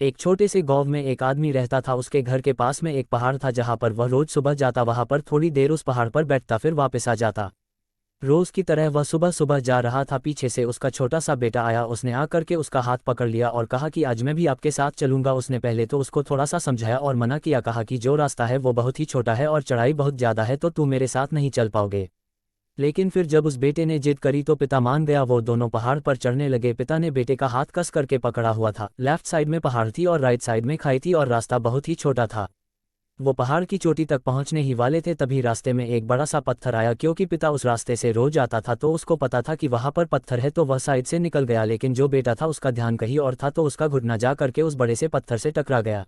एक छोटे से गांव में एक आदमी रहता था। उसके घर के पास में एक पहाड़ था जहां पर वह रोज सुबह जाता, वहां पर थोड़ी देर उस पहाड़ पर बैठता, फिर वापस आ जाता। रोज की तरह वह सुबह सुबह जा रहा था, पीछे से उसका छोटा सा बेटा आया। उसने आकर के उसका हाथ पकड़ लिया और कहा कि आज मैं भी आपके साथ चलूंगा। उसने पहले तो उसको थोड़ा सा समझाया और मना किया, कहा कि जो रास्ता है वो बहुत ही छोटा है और चढ़ाई बहुत ज़्यादा है, तो तू मेरे साथ नहीं चल पाओगे। लेकिन फिर जब उस बेटे ने जिद करी तो पिता मान गया। वो दोनों पहाड़ पर चढ़ने लगे। पिता ने बेटे का हाथ कस करके पकड़ा हुआ था। लेफ्ट साइड में पहाड़ थी और राइट साइड में खाई थी और रास्ता बहुत ही छोटा था। वो पहाड़ की चोटी तक पहुंचने ही वाले थे, तभी रास्ते में एक बड़ा सा पत्थर आया। क्योंकि पिता उस रास्ते से रोज आता था तो उसको पता था कि वहां पर पत्थर है, तो वह साइड से निकल गया। लेकिन जो बेटा था उसका ध्यान कहीं और था, तो उसका घुटना जा करके उस बड़े से पत्थर से टकरा गया।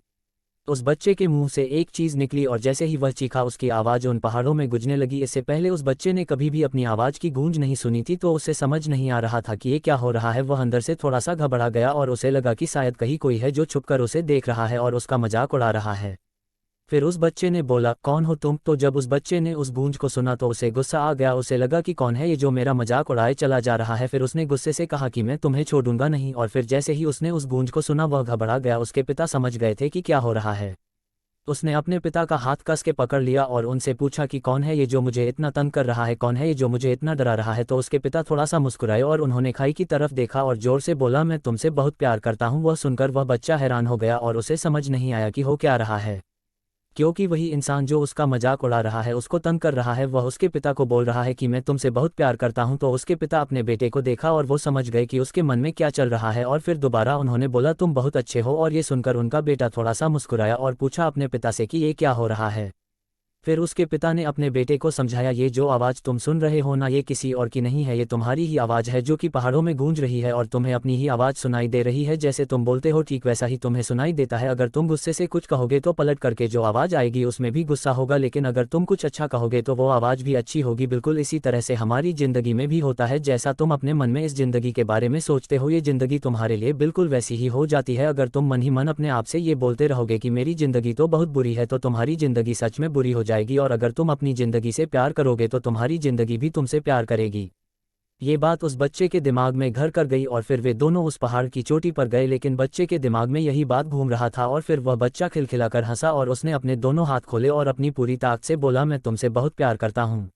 उस बच्चे के मुंह से एक चीज निकली और जैसे ही वह चीखा उसकी आवाज उन पहाड़ों में गूंजने लगी। इससे पहले उस बच्चे ने कभी भी अपनी आवाज की गूंज नहीं सुनी थी, तो उसे समझ नहीं आ रहा था कि ये क्या हो रहा है। वह अंदर से थोड़ा सा घबरा गया और उसे लगा कि शायद कहीं कोई है जो छुपकर उसे देख रहा है और उसका मजाक उड़ा रहा है। फिर उस बच्चे ने बोला, कौन हो तुम? तो जब उस बच्चे ने उस गूंज को सुना तो उसे गुस्सा आ गया। उसे लगा कि कौन है ये जो मेरा मजाक उड़ाए चला जा रहा है। फिर उसने गुस्से से कहा कि मैं तुम्हें छोड़ूंगा नहीं। और फिर जैसे ही उसने उस गूंज को सुना वह घबरा गया। उसके पिता समझ गए थे कि क्या हो रहा है। उसने अपने पिता का हाथ कस के पकड़ लिया और उनसे पूछा कि कौन है ये जो मुझे इतना तंग कर रहा है, कौन है ये जो मुझे इतना डरा रहा है। तो उसके पिता थोड़ा सा मुस्कुराए और उन्होंने खाई की तरफ देखा और जोर से बोला, मैं तुमसे बहुत प्यार करता हूँ। वह सुनकर वह बच्चा हैरान हो गया और उसे समझ नहीं आया कि हो क्या रहा है, क्योंकि वही इंसान जो उसका मजाक उड़ा रहा है, उसको तंग कर रहा है, वह उसके पिता को बोल रहा है कि मैं तुमसे बहुत प्यार करता हूं। तो उसके पिता अपने बेटे को देखा और वो समझ गए कि उसके मन में क्या चल रहा है। और फिर दोबारा उन्होंने बोला, तुम बहुत अच्छे हो। और ये सुनकर उनका बेटा थोड़ा सा मुस्कुराया और पूछा अपने पिता से कि ये क्या हो रहा है। फिर उसके पिता ने अपने बेटे को समझाया, ये जो आवाज़ तुम सुन रहे हो ना, ये किसी और की नहीं है, ये तुम्हारी ही आवाज़ है जो कि पहाड़ों में गूंज रही है और तुम्हें अपनी ही आवाज़ सुनाई दे रही है। जैसे तुम बोलते हो ठीक वैसा ही तुम्हें सुनाई देता है। अगर तुम गुस्से से कुछ कहोगे तो पलट करके जो आवाज़ आएगी उसमें भी गुस्सा होगा, लेकिन अगर तुम कुछ अच्छा कहोगे तो वो आवाज़ भी अच्छी होगी। बिल्कुल इसी तरह से हमारी ज़िंदगी में भी होता है। जैसा तुम अपने मन में इस ज़िंदगी के बारे में सोचते हो, ये ज़िंदगी तुम्हारे लिए बिल्कुल वैसी ही हो जाती है। अगर तुम मन ही मन अपने आप से ये बोलते रहोगे कि मेरी ज़िंदगी तो बहुत बुरी है, तो तुम्हारी ज़िंदगी सच में बुरी हो जाएगी। और अगर तुम अपनी ज़िंदगी से प्यार करोगे तो तुम्हारी ज़िंदगी भी तुमसे प्यार करेगी। ये बात उस बच्चे के दिमाग में घर कर गई और फिर वे दोनों उस पहाड़ की चोटी पर गए। लेकिन बच्चे के दिमाग में यही बात घूम रहा था और फिर वह बच्चा खिलखिलाकर हंसा और उसने अपने दोनों हाथ खोले और अपनी पूरी ताकत से बोला, मैं तुमसे बहुत प्यार करता हूँ।